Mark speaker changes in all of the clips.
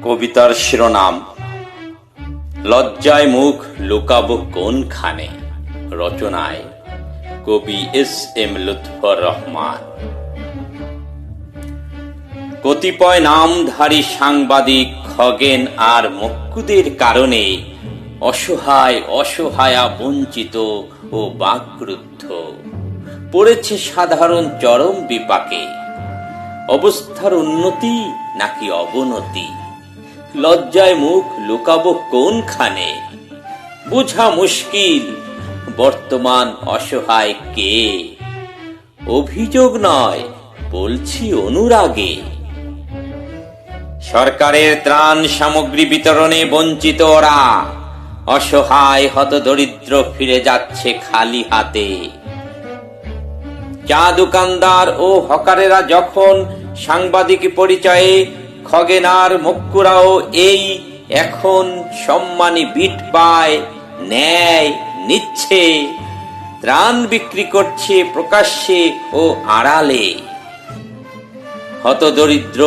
Speaker 1: কবিতার শিরোনাম লজ্জায় মুখ লুকাবো কোনখানে। রচনায় কবি এস.এম. লুৎফর রহমান। কতিপয় নামধারী সাংবাদিক খগেন আর মক্কুদের কারণে অসহায়া বঞ্চিত ও বাকরুদ্ধ পড়েছে সাধারণ চরম বিপাকে। অবস্থার উন্নতি নাকি অবনতি, লজ্জায় মুখ লুকাবো কোনখানে। বুঝা মুশকিল বর্তমান অসহায় কে। অভিযোগ নয়, বলছি অনুরাগে। সরকারের ত্রাণ সামগ্রী বিতরণে বঞ্চিত ওরা, অসহায় হতদরিদ্র ফিরে যাচ্ছে খালি হাতে। চা দোকানদার ও হকারেরা যখন সাংবাদিক পরিচয়ে, খগেন আর মক্কুরাও এই এখন সম্মানী বিট পায়, ন্যায় নিচ্ছে, ত্রাণ বিক্রি করছে প্রকাশ্যে ও আড়ালে। হতদরিদ্র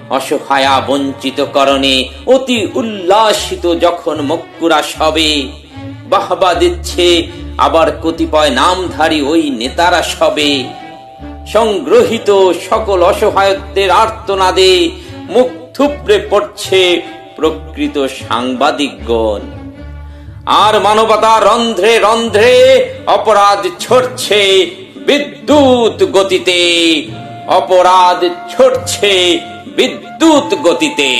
Speaker 1: অসহায়া বঞ্চিত করণে অতি উল্লাসিত যখন মক্কুরা সবে, বাহবা দিচ্ছে আবার কতিপয় নামধারী ওই নেতারা সবে। সংগ্রহিত সকল অসহায়ত্বের আর্তনাদে মুখ থুবড়ে পড়ছে প্রকৃত সাংবাদিকগণ। আর মানবতার রন্ধ্রে রন্ধ্রে অপরাধ ছড়ছে বিদ্যুৎ গতিতে, অপরাধ ছড়ছে বিদ্যুৎ গতিতে।